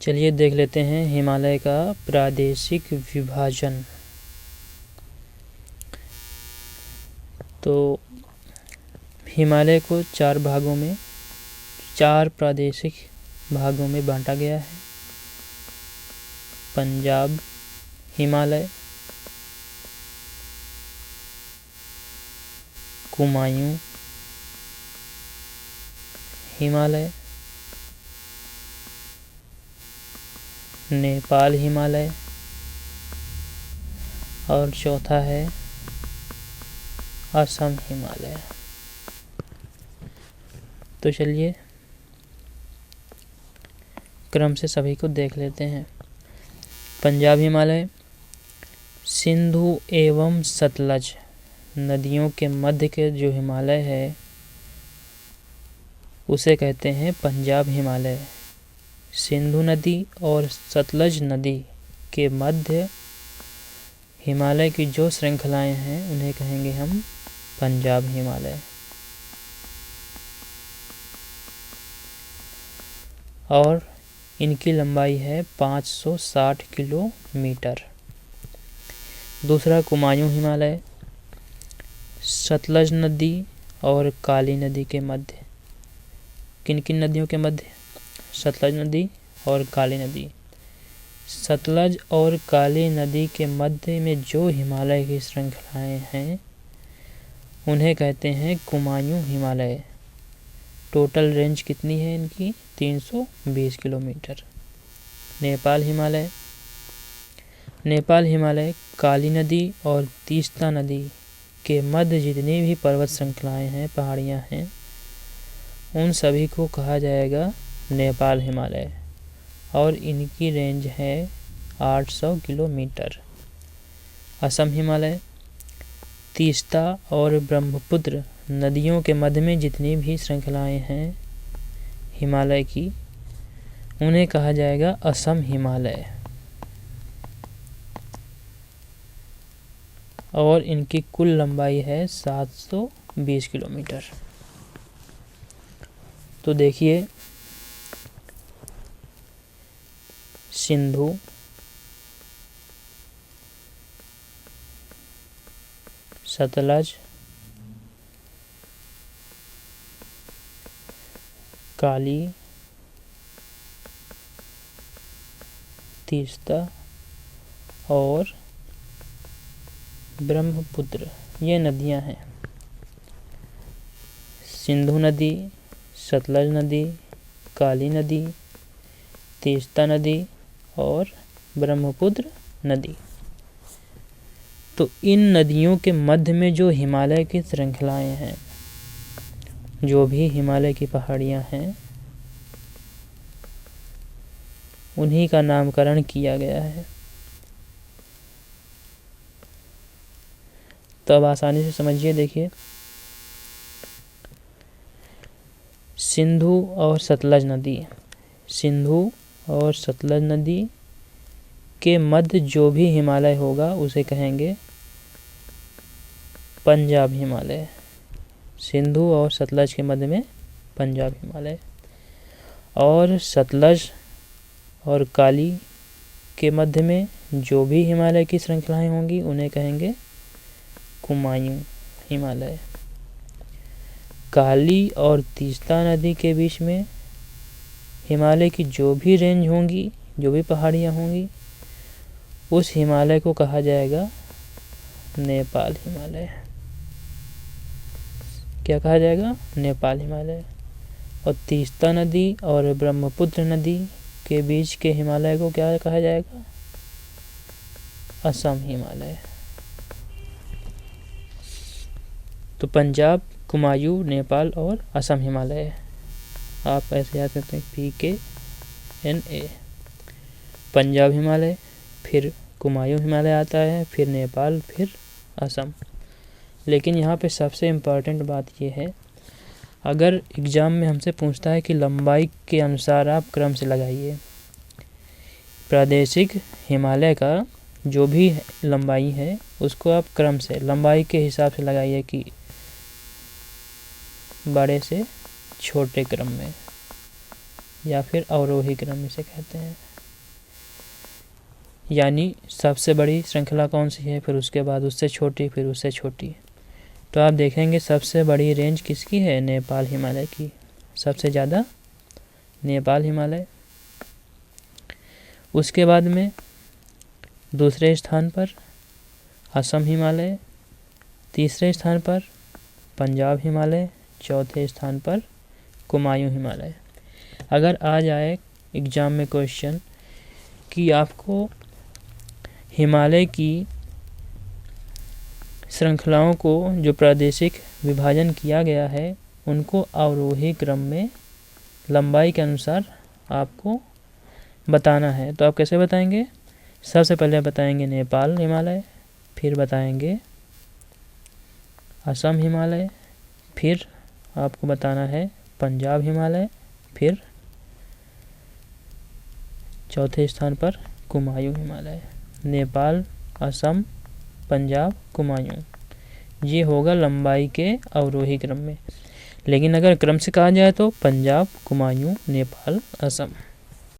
चलिए देख लेते हैं हिमालय का प्रादेशिक विभाजन। तो हिमालय को चार प्रादेशिक भागों में बांटा गया है। पंजाब हिमालय, कुमायूं हिमालय, नेपाल हिमालय और चौथा है असम हिमालय। तो चलिए क्रम से सभी को देख लेते हैं। पंजाब हिमालय सिंधु एवं सतलज नदियों के मध्य के जो हिमालय है उसे कहते हैं पंजाब हिमालय। सिंधु नदी और सतलज नदी के मध्य हिमालय की जो श्रृंखलाएं हैं उन्हें कहेंगे हम पंजाब हिमालय। और इनकी लंबाई है 560 किलोमीटर। दूसरा कुमायूं हिमालय सतलज नदी और काली नदी के मध्य। किन किन नदियों के मध्य? सतलज नदी और काली नदी। सतलज और काली नदी के मध्य में जो हिमालय की श्रृंखलाएं हैं उन्हें कहते हैं कुमायूं हिमालय। टोटल रेंज कितनी है इनकी? 320 किलोमीटर। नेपाल हिमालय काली नदी और तीस्ता नदी के मध्य जितनी भी पर्वत श्रृंखलाएं हैं, पहाड़ियां हैं, उन सभी को कहा जाएगा नेपाल हिमालय और इनकी रेंज है 800 किलोमीटर। असम हिमालय तीस्ता और ब्रह्मपुत्र नदियों के मध्य में जितनी भी श्रृंखलाएं हैं हिमालय की, उन्हें कहा जाएगा असम हिमालय और इनकी कुल लंबाई है 720 किलोमीटर। तो देखिए सिंधु, सतलज, काली, तीस्ता और ब्रह्मपुत्र ये नदियां हैं। सिंधु नदी, सतलज नदी, काली नदी, तीस्ता नदी और ब्रह्मपुत्र नदी। तो इन नदियों के मध्य में जो हिमालय की श्रृंखलाएं हैं, जो भी हिमालय की पहाड़ियां हैं, उन्हीं का नामकरण किया गया है। तो अब आसानी से समझिए। देखिए सिंधु और सतलज नदी के मध्य जो भी हिमालय होगा उसे कहेंगे पंजाब हिमालय। सिंधु और सतलज के मध्य में पंजाब हिमालय। और सतलज और काली के मध्य में जो भी हिमालय की श्रृंखलाएं होंगी उन्हें कहेंगे कुमायूं हिमालय। काली और तीस्ता नदी के बीच में हिमालय की जो भी रेंज होंगी, जो भी पहाड़ियां होंगी, उस हिमालय को कहा जाएगा नेपाल हिमालय। क्या कहा जाएगा? नेपाल हिमालय। और तीस्ता नदी और ब्रह्मपुत्र नदी के बीच के हिमालय को क्या कहा जाएगा? असम हिमालय। तो पंजाब, कुमायूं, नेपाल और असम हिमालय। आप ऐसे याद करते हैं PKNA। पंजाब हिमालय, फिर कुमायूं हिमालय आता है, फिर नेपाल, फिर असम। लेकिन यहाँ पे सबसे इम्पॉर्टेंट बात ये है, अगर एग्ज़ाम में हमसे पूछता है कि लंबाई के अनुसार आप क्रम से लगाइए। प्रादेशिक हिमालय का जो भी लंबाई है उसको आप क्रम से लंबाई के हिसाब से लगाइए कि बड़े से छोटे क्रम में या फिर अवरोही क्रम इसे कहते हैं। यानी सबसे बड़ी श्रृंखला कौन सी है, फिर उसके बाद उससे छोटी, फिर उससे छोटी। तो आप देखेंगे सबसे बड़ी रेंज किसकी है, नेपाल हिमालय की, सबसे ज़्यादा नेपाल हिमालय। उसके बाद में दूसरे स्थान पर असम हिमालय, तीसरे स्थान पर पंजाब हिमालय, चौथे स्थान पर कुमायूं हिमालय। अगर आ जाए एग्ज़ाम में क्वेश्चन कि आपको हिमालय की श्रृंखलाओं को जो प्रादेशिक विभाजन किया गया है उनको अवरोही क्रम में लंबाई के अनुसार आपको बताना है, तो आप कैसे बताएंगे? सबसे पहले बताएंगे नेपाल हिमालय, फिर बताएंगे असम हिमालय, फिर आपको बताना है पंजाब हिमालय, फिर चौथे स्थान पर कुमायूं हिमालय। नेपाल, असम, पंजाब, कुमायूं, ये होगा लंबाई के अवरोही क्रम में। लेकिन अगर क्रम से कहा जाए तो पंजाब, कुमायूं, नेपाल, असम।